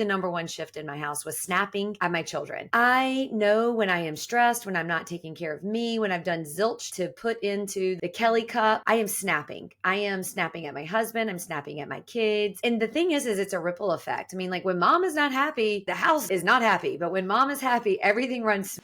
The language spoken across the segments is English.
The number one shift in my house was snapping at my children. I know when I am stressed, when I'm not taking care of me, when I've done zilch to put into the Kellie cup, I am snapping. I am snapping at my husband. I'm snapping at my kids. And the thing is it's a ripple effect. I mean, like when mom is not happy, the house is not happy. But when mom is happy, everything runs.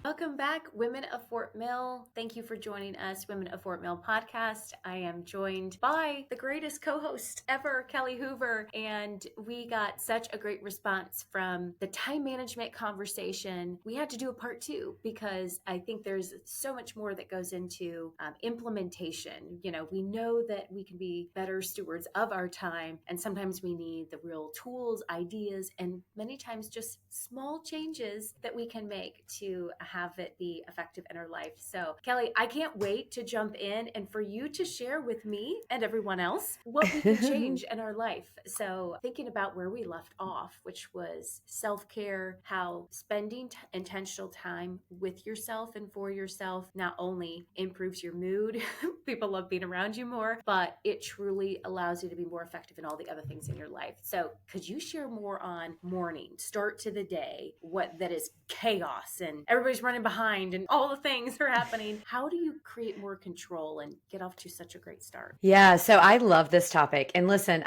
Welcome back, Women of Fort Mill. Thank you for joining us, Women of Fort Mill podcast. I am joined by the greatest co-host ever, Kellie Hoover, and we got such a great response from the time management conversation. We had to do a part 2 because I think there's so much more that goes into implementation. You know, we know that we can be better stewards of our time, and sometimes we need the real tools, ideas, and many times just small changes that we can make to have it be effective in our life. So Kellie, I can't wait to jump in and for you to share with me and everyone else what we can change in our life. So thinking about where we left off, which was self-care, how spending intentional time with yourself and for yourself not only improves your mood, people love being around you more, but it truly allows you to be more effective in all the other things in your life. So could you share more on morning, start to the day, what that is chaos and everybody's running behind and all the things are happening. How do you create more control and get off to such a great start? Yeah, so I love this topic. And listen,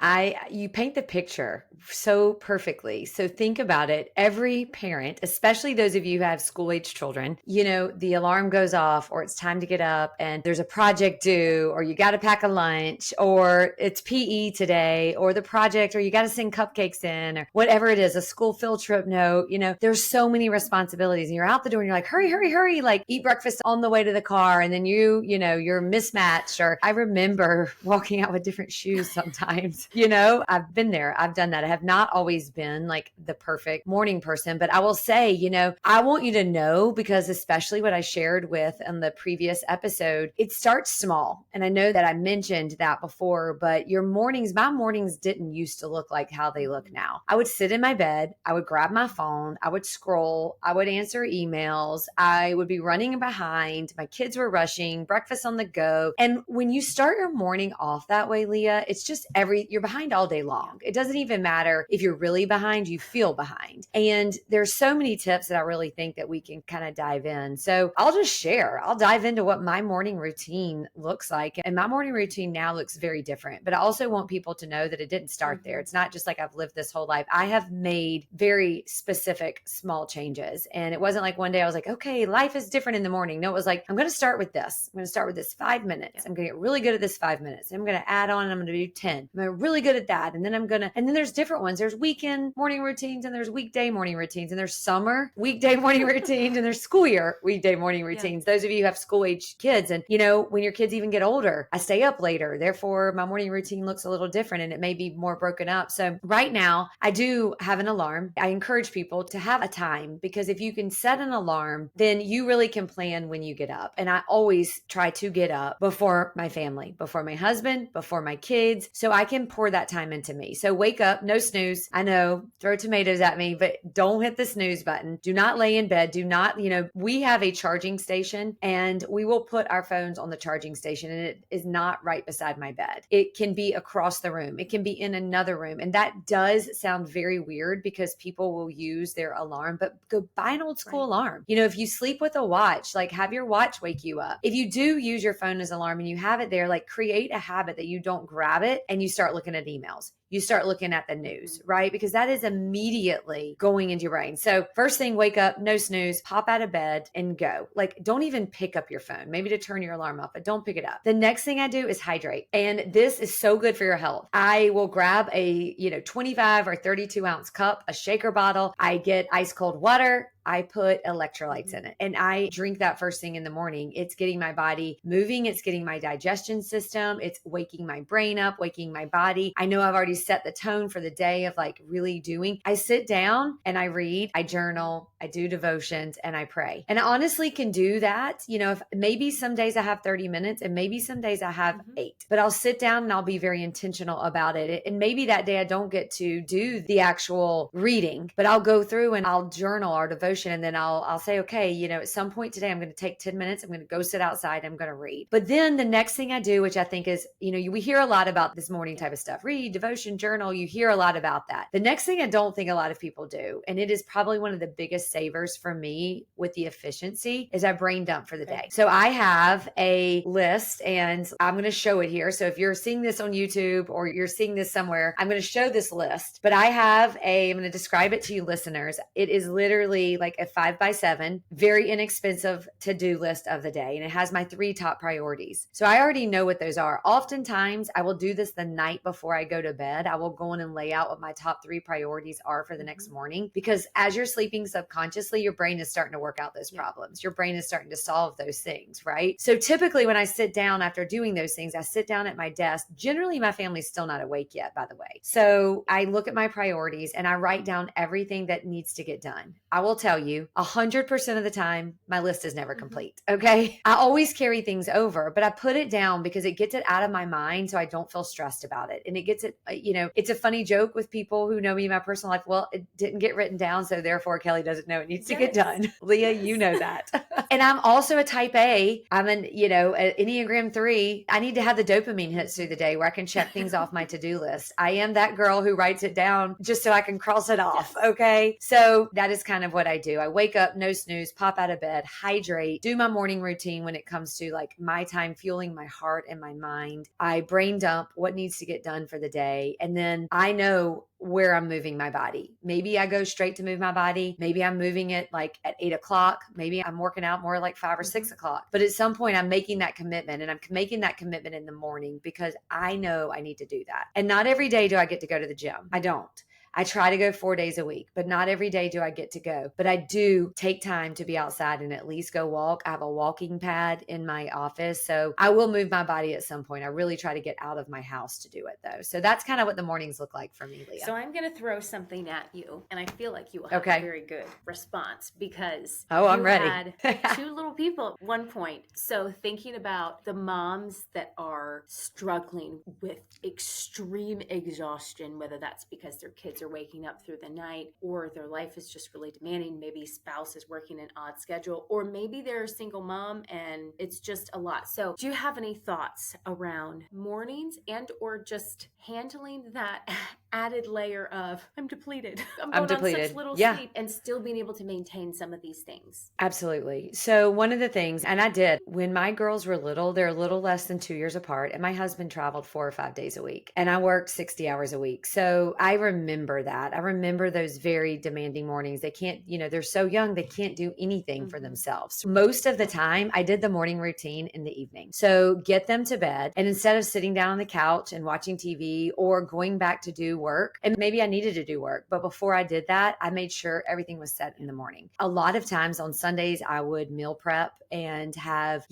you paint the picture so perfectly. So think about it. Every parent, especially those of you who have school-age children, you know, the alarm goes off or it's time to get up and there's a project due or you got to pack a lunch or it's PE today or the project or you got to send cupcakes in or whatever it is, a school field trip note. You know, there's so many responsibilities and you're out the door and you're like, hurry, like eat breakfast on the way to the car. And then you're mismatched. Or I remember walking out with different shoes sometimes, you know, I've been there. I've done that. I have not always been like the perfect morning person, but I will say, you know, I want you to know because especially what I shared with in the previous episode, it starts small. And I know that I mentioned that before, but my mornings didn't used to look like how they look now. I would sit in my bed. I would grab my phone. I would scroll. I would answer emails. I would be running behind. My kids were rushing, breakfast on the go. And when you start your morning off that way, Leah, it's just you're behind all day long. It doesn't even matter if you're really behind, you feel behind. And there's so many tips that I really think that we can kind of dive in. So I'll dive into what my morning routine looks like. And my morning routine now looks very different, but I also want people to know that it didn't start there. It's not just like I've lived this whole life. I have made very specific small changes. And it wasn't like one day I was like, okay, life is different in the morning. No, it was like, I'm going to start with this. I'm going to start with this 5 minutes. I'm going to get really good at this 5 minutes. I'm going to add on and I'm going to do 10. I'm really good at that. And then there's different ones. There's weekend morning routines and there's weekday morning routines and there's summer weekday morning routines and there's school year weekday morning routines. Those of you who have school age kids and, you know, when your kids even get older, I stay up later. Therefore, my morning routine looks a little different and it may be more broken up. So right now I do have an alarm. I encourage people to have a time because if you can set an alarm, then you really can plan when you get up. And I always try to get up before my family, before my husband, before my kids, so I can pour that time into me. So wake up, no snooze. I know, throw tomatoes at me, but don't hit the snooze button. Do not lay in bed. Do not, we have a charging station and we will put our phones on the charging station and it is not right beside my bed. It can be across the room. It can be in another room. And that does sound very weird because people will use their alarm, but go buy an old school alarm. You know, if you sleep with a watch, like have your watch wake you up. If you do use your phone as an alarm and you have it there, like create a habit that you don't grab it and you start looking at emails. You start looking at the news, right? Because that is immediately going into your brain. So first thing, wake up, no snooze, pop out of bed and go. Like don't even pick up your phone, maybe to turn your alarm off, but don't pick it up. The next thing I do is hydrate. And this is so good for your health. I will grab a, 25 or 32 ounce cup, a shaker bottle. I get ice cold water. I put electrolytes in it and I drink that first thing in the morning. It's getting my body moving. It's getting my digestion system. It's waking my brain up, waking my body. I know I've already set the tone for the day of like really doing. I sit down and I read, I journal, I do devotions, and I pray. And I honestly can do that. If maybe some days I have 30 minutes and maybe some days I have 8, but I'll sit down and I'll be very intentional about it. And maybe that day I don't get to do the actual reading, but I'll go through and I'll journal our devotion. And then I'll say, okay, at some point today, I'm going to take 10 minutes. I'm going to go sit outside. I'm going to read. But then the next thing I do, which I think is, we hear a lot about this morning type of stuff, read, devotion, journal. You hear a lot about that. The next thing I don't think a lot of people do, and it is probably one of the biggest savers for me with the efficiency, is I brain dump for the day. So I have a list and I'm going to show it here. So if you're seeing this on YouTube or you're seeing this somewhere, I'm going to show this list, but I'm going to describe it to you listeners. It is literally like a 5x7, very inexpensive to-do list of the day. And it has my 3 top priorities. So I already know what those are. Oftentimes I will do this the night before I go to bed. I will go in and lay out what my top 3 priorities are for the next morning, because as you're sleeping subconsciously, your brain is starting to work out those problems. Your brain is starting to solve those things, right? So typically when I sit down after doing those things, I sit down at my desk. Generally, my family's still not awake yet, by the way. So I look at my priorities and I write down everything that needs to get done. I will tell you 100% of the time, my list is never complete. Okay. I always carry things over, but I put it down because it gets it out of my mind so I don't feel stressed about it. And it gets it, it's a funny joke with people who know me in my personal life. Well, it didn't get written down, so therefore Kellie doesn't know it needs to get done. Leah, you know that. And I'm also a type A. I'm an Enneagram 3. I need to have the dopamine hits through the day where I can check things off my to-do list. I am that girl who writes it down just so I can cross it off. Okay. So that is kind of what I do. I wake up, no snooze, pop out of bed, hydrate, do my morning routine when it comes to like my time fueling my heart and my mind. I brain dump what needs to get done for the day. And then I know where I'm moving my body. Maybe I go straight to move my body. Maybe I'm moving it like at 8 o'clock. Maybe I'm working out more like 5 or 6 o'clock. But at some point I'm making that commitment, and I'm making that commitment in the morning because I know I need to do that. And not every day do I get to go to the gym. I don't. I try to go 4 days a week, but not every day do I get to go. But I do take time to be outside and at least go walk. I have a walking pad in my office, so I will move my body at some point. I really try to get out of my house to do it though. So that's kind of what the mornings look like for me, Leah. So I'm going to throw something at you, and I feel like you will have a very good response because I'm ready. Had 2 little people at one point. So thinking about the moms that are struggling with extreme exhaustion, whether that's because their kids are waking up through the night or their life is just really demanding. Maybe spouse is working an odd schedule, or maybe they're a single mom and it's just a lot. So do you have any thoughts around mornings and or just handling that added layer of I'm depleted. I'm depleted. On such little sleep and still being able to maintain some of these things? Absolutely. So one of the things, and I did, when my girls were little, they're a little less than 2 years apart, and my husband traveled 4 or 5 days a week, and I worked 60 hours a week. So I remember that. I remember those very demanding mornings. They can't, they're so young, they can't do anything for themselves. Most of the time, I did the morning routine in the evening. So get them to bed, and instead of sitting down on the couch and watching TV or going back to do work, and maybe I needed to do work, but before I did that, I made sure everything was set in the morning. A lot of times on Sundays, I would meal prep and have,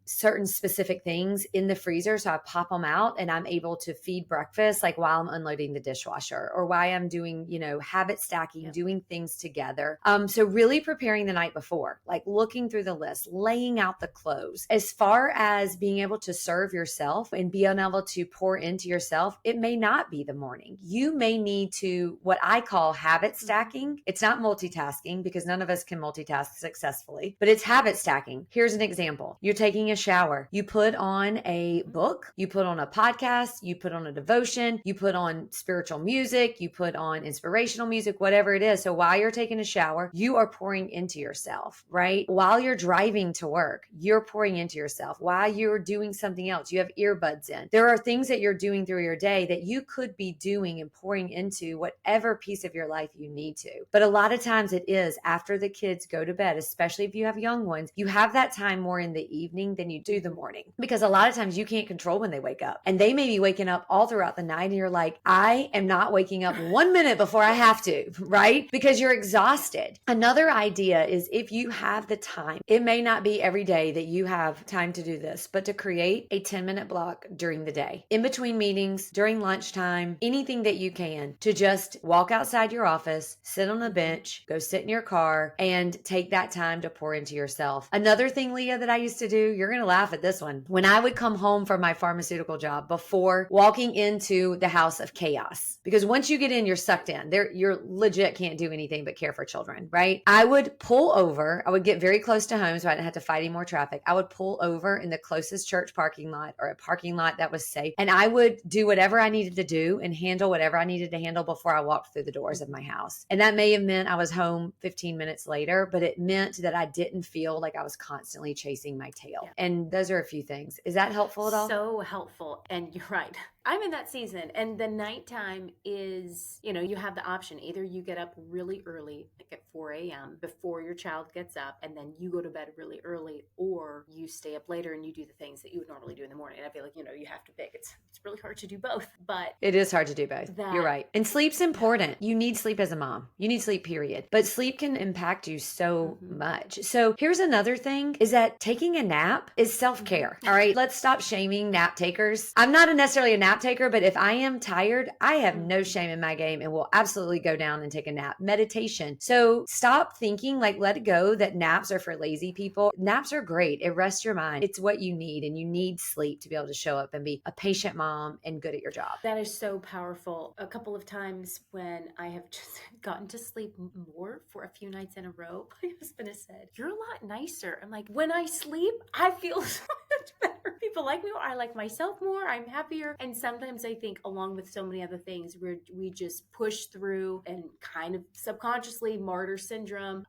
certain specific things in the freezer. So I pop them out and I'm able to feed breakfast, like while I'm unloading the dishwasher or while I'm doing, habit stacking, doing things together. So really preparing the night before, like looking through the list, laying out the clothes. As far as being able to serve yourself and being able to pour into yourself, it may not be the morning. You may need to, what I call habit stacking. It's not multitasking because none of us can multitask successfully, but it's habit stacking. Here's an example. You're taking a shower. You put on a book, you put on a podcast, you put on a devotion, you put on spiritual music, you put on inspirational music, whatever it is. So while you're taking a shower, you are pouring into yourself, right? While you're driving to work, you're pouring into yourself. While you're doing something else, you have earbuds in. There are things that you're doing through your day that you could be doing and pouring into whatever piece of your life you need to. But a lot of times it is after the kids go to bed, especially if you have young ones, you have that time more in the evening than you do the morning, because a lot of times you can't control when they wake up, and they may be waking up all throughout the night and you're like, I am not waking up 1 minute before I have to, right? Because you're exhausted. Another idea is if you have the time, it may not be every day that you have time to do this, but to create a 10-minute block during the day, in between meetings, during lunchtime, anything anything that you can to just walk outside your office, sit on a bench, go sit in your car, and take that time to pour into yourself. Another thing, Leah, that I used to do, you're going to laugh at this one. When I would come home from my pharmaceutical job before walking into the house of chaos, because once you get in, you're sucked in. You're legit can't do anything but care for children, right? I would pull over. I would get very close to home so I didn't have to fight any more traffic. I would pull over in the closest church parking lot or a parking lot that was safe. And I would do whatever I needed to do and handle whatever I needed to handle before I walked through the doors of my house. And that may have meant I was home 15 minutes later, but it meant that I didn't feel like I was constantly chasing my tail. Yeah. And those are a few things. Is that helpful at all? So helpful. And you're right. I'm in that season, and the nighttime is, you have the option. Either you get up really early, like at 4 a.m. before your child gets up, and then you go to bed really early, or you stay up later and you do the things that you would normally do in the morning. And I feel like, you have to pick. It's really hard to do both, but it is hard to do both. You're right. And sleep's important. You need sleep as a mom. You need sleep, period. But sleep can impact you so much. So here's another thing is that taking a nap is self-care. All right. Let's stop shaming nap takers. I'm not necessarily a nap taker, but if I am tired, I have no shame in my game and will absolutely go down and take a nap. Meditation. So stop thinking, let it go that naps are for lazy people. Naps are great. It rests your mind. It's what you need, and you need sleep to be able to show up and be a patient mom and good at your job. That is so powerful. A couple of times when I have just gotten to sleep more for a few nights in a row, my husband has said, "You're a lot nicer." I'm like, when I sleep, I feel so much better. People like me more. I like myself more. I'm happier. And sometimes I think, along with so many other things, we just push through and kind of subconsciously martyr syndrome,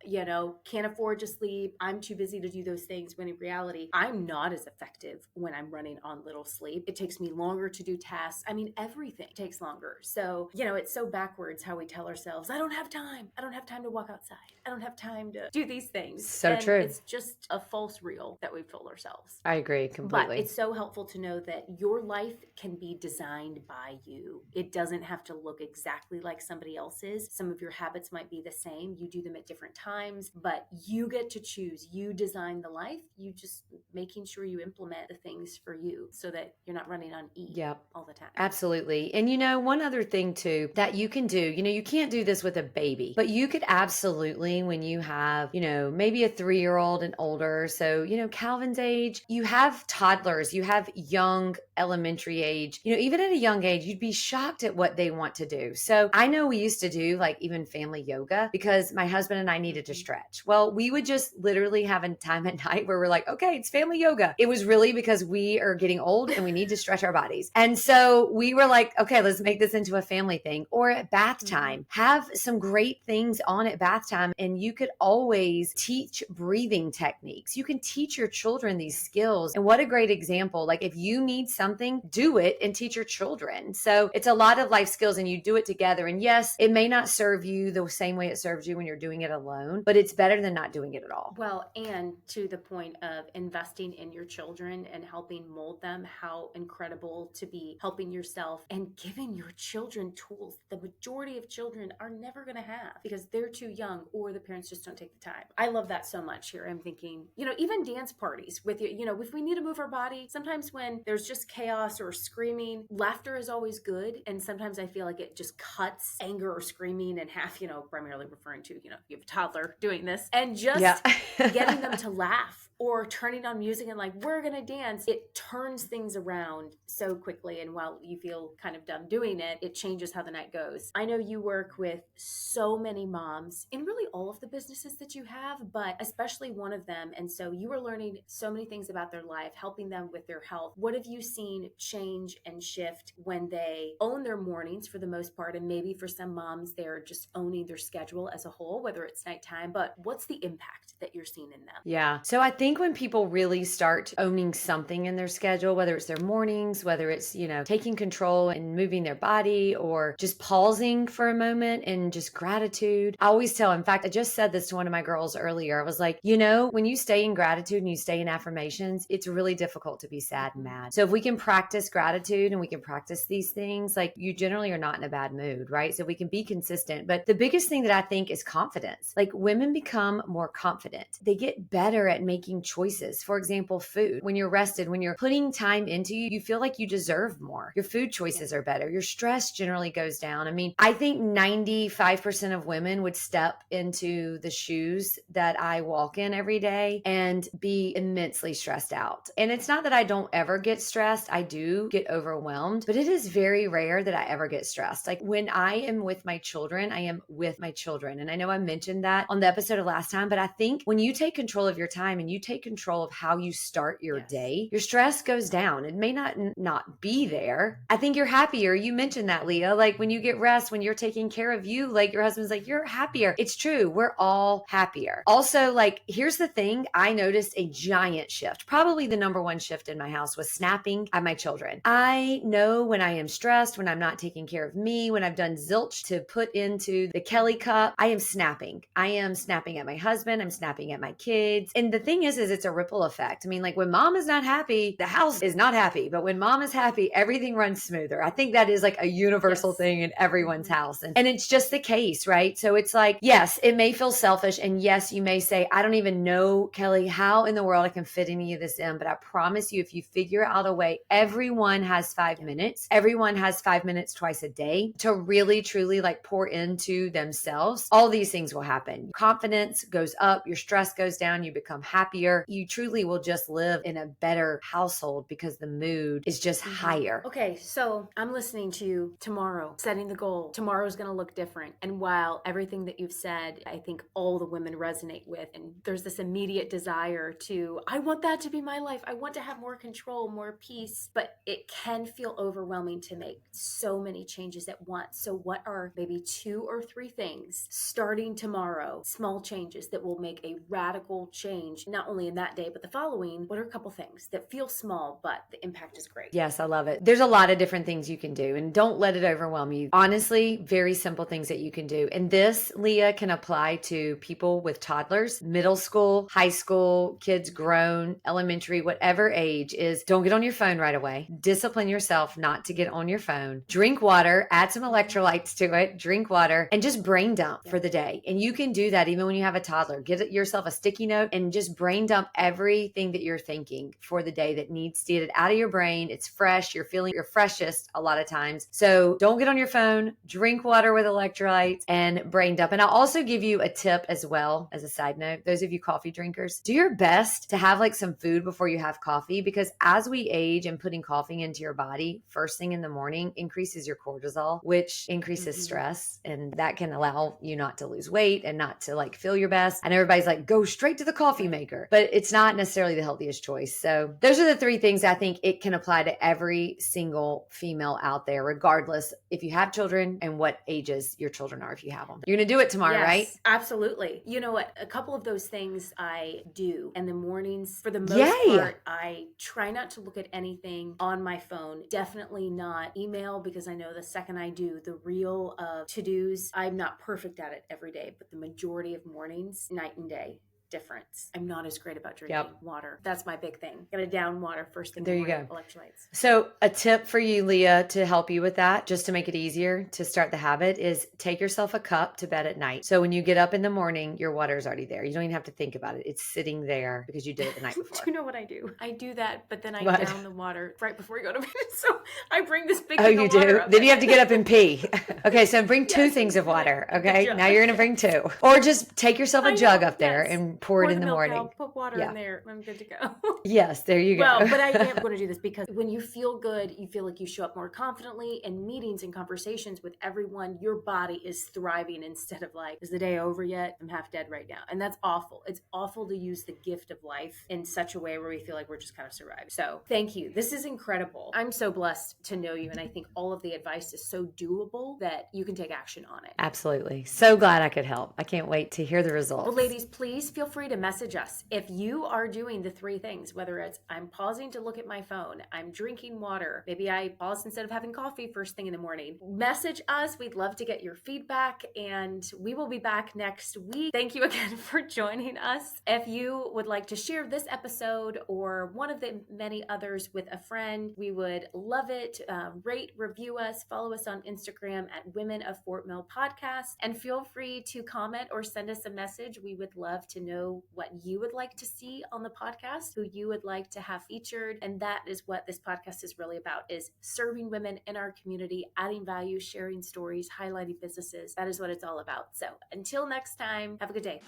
can't afford to sleep. I'm too busy to do those things, when in reality, I'm not as effective when I'm running on little sleep. It takes me longer to do tasks. I mean, everything takes longer. So, it's so backwards how we tell ourselves, I don't have time. I don't have time to walk outside. I don't have time to do these things. So true. It's just a false reel that we've told ourselves. I agree completely. But it's so helpful to know that your life can be designed by you. It doesn't have to look exactly like somebody else's. Some of your habits might be the same. You do them at different times, but you get to choose. You design the life. You just making sure you implement the things for you so that you're not running on E all the time. Absolutely. And one other thing too that you can do, you can't do this with a baby, but you could absolutely, when you have, maybe a 3-year-old and older. So, Calvin's age, you have toddlers, you have young elementary age, even at a young age, you'd be shocked at what they want to do. So I know we used to do even family yoga because my husband and I needed to stretch. Well, we would just literally have a time at night where we're like, okay, it's family yoga. It was really because we are getting old and we need to stretch our bodies. And so we were like, okay, let's make this into a family thing. Or at bath time, have some great things on at bath time. And you could always teach breathing techniques. You can teach your children these skills. And what a great example. If you need something, do it and teach your children. So it's a lot of life skills and you do it together. And yes, it may not serve you the same way it serves you when you're doing it alone, but it's better than not doing it at all. Well, and to the point of investing in your children and helping mold them, how incredible to be helping yourself and giving your children tools the majority of children are never going to have because they're too young or the parents just don't take the time. I love that so much here. I'm thinking, even dance parties with if we need to move our body, sometimes when there's just chaos or screaming, laughter is always good. And sometimes I feel like it just cuts anger or screaming in half, primarily referring to, you have a toddler doing this and just getting them to laugh or turning on music and we're going to dance. It turns things around so quickly. And while you feel kind of done doing it, it changes how the night goes. I know you work with so many moms in really all of the businesses that you have, but especially one of them. And so you are learning so many things about their life, helping them with their health. What have you seen change and shift when they own their mornings for the most part? And maybe for some moms, they're just owning their schedule as a whole, whether it's nighttime, but what's the impact that you're seeing in them? Yeah. So I think when people really start owning something in their schedule, whether it's their mornings, whether it's, taking control and moving their body or just pausing for a moment and just gratitude. I always tell, in fact, I just said this to one of my girls earlier. I was like, when you stay in gratitude and you stay in affirmations, it's really difficult to be sad and mad. So if we can practice gratitude and we can practice these things, you generally are not in a bad mood, right? So we can be consistent. But the biggest thing that I think is confidence. Women become more confident. They get better at making certain choices. For example, food. When you're rested, when you're putting time into you feel like you deserve more. Your food choices are better. Your stress generally goes down. I mean, I think 95% of women would step into the shoes that I walk in every day and be immensely stressed out. And it's not that I don't ever get stressed. I do get overwhelmed, but it is very rare that I ever get stressed. Like when I am with my children, I am with my children. And I know I mentioned that on the episode of last time, but I think when you take control of your time and you take control of how you start your day, your stress goes down. It may not be there. I think you're happier. You mentioned that, Leah. Like when you get rest, when you're taking care of you, like your husband's like, you're happier. It's true. We're all happier. Also, like, here's the thing. I noticed a giant shift. Probably the number one shift in my house was snapping at my children. I know when I am stressed, when I'm not taking care of me, when I've done zilch to put into the Kellie cup, I am snapping. I am snapping at my husband. I'm snapping at my kids. And the thing is it's a ripple effect. I mean, like when mom is not happy, the house is not happy. But when mom is happy, everything runs smoother. I think that is like a universal thing in everyone's house. And it's just the case, right? So it's like, yes, it may feel selfish. And yes, you may say, I don't even know, Kellie, how in the world I can fit any of this in. But I promise you, if you figure out a way, everyone has 5 minutes. Everyone has 5 minutes twice a day to really, truly like pour into themselves. All these things will happen. Confidence goes up, your stress goes down, you become happier. You truly will just live in a better household because the mood is just higher. Okay, so I'm listening to you tomorrow, setting the goal. Tomorrow's going to look different. And while everything that you've said, I think all the women resonate with, and there's this immediate desire to, I want that to be my life. I want to have more control, more peace, but it can feel overwhelming to make so many changes at once. So what are maybe 2 or 3 things starting tomorrow, small changes that will make a radical change, not only in that day, but the following? What are a couple things that feel small, but the impact is great? Yes, I love it. There's a lot of different things you can do, and don't let it overwhelm you. Honestly, very simple things that you can do. And this, Leah, can apply to people with toddlers, middle school, high school, kids grown, elementary, whatever age is. Don't get on your phone right away. Discipline yourself not to get on your phone. Drink water, add some electrolytes to it, drink water, and just brain dump for the day. And you can do that even when you have a toddler. Get yourself a sticky note and just brain dump everything that you're thinking for the day that needs to get it out of your brain. It's fresh. You're feeling your freshest a lot of times. So don't get on your phone, drink water with electrolytes, and brain dump. And I'll also give you a tip as well as a side note. Those of you coffee drinkers, do your best to have like some food before you have coffee, because as we age and putting coffee into your body first thing in the morning increases your cortisol, which increases stress. And that can allow you not to lose weight and not to like feel your best. And everybody's like, go straight to the coffee maker, but it's not necessarily the healthiest choice. So those are the 3 things I think it can apply to every single female out there, regardless if you have children and what ages your children are, if you have them. You're going to do it tomorrow, right? Absolutely. You know what? A couple of those things I do in the mornings. For the most part, I try not to look at anything on my phone. Definitely not email, because I know the second I do the reel of to-dos, I'm not perfect at it every day, but the majority of mornings, night and day difference. I'm not as great about drinking water. That's my big thing. Gotta down water first thing in the morning. Electrolytes. So a tip for you, Leah, to help you with that, just to make it easier to start the habit, is take yourself a cup to bed at night. So when you get up in the morning, your water is already there. You don't even have to think about it. It's sitting there because you did it the night before. Do you know what I do? I do that, but then I down the water right before you go to bed. So I bring this big thing of water up. Then you have to get up and pee. Okay, so bring 2 things of water. Okay, now you're going to bring 2. Or just take yourself a jug up there and pour it in the morning. I'll put water in there. I'm good to go. Yes, there you go. Well, but I am going to do this because when you feel good, you feel like you show up more confidently in meetings and conversations with everyone. Your body is thriving instead of like, is the day over yet? I'm half dead right now. And that's awful. It's awful to use the gift of life in such a way where we feel like we're just kind of surviving. So thank you. This is incredible. I'm so blessed to know you. And I think all of the advice is so doable that you can take action on it. Absolutely. So glad I could help. I can't wait to hear the results. Well, ladies, please feel free to message us. If you are doing the 3 things, whether it's I'm pausing to look at my phone, I'm drinking water, maybe I pause instead of having coffee first thing in the morning, message us. We'd love to get your feedback, and we will be back next week. Thank you again for joining us. If you would like to share this episode or one of the many others with a friend, we would love it. Rate, review us, follow us on Instagram at Women of Fort Mill Podcast, and feel free to comment or send us a message. We would love to know know what you would like to see on the podcast, who you would like to have featured. And that is what this podcast is really about, is serving women in our community, adding value, sharing stories, highlighting businesses. That is what it's all about. So until next time, have a good day.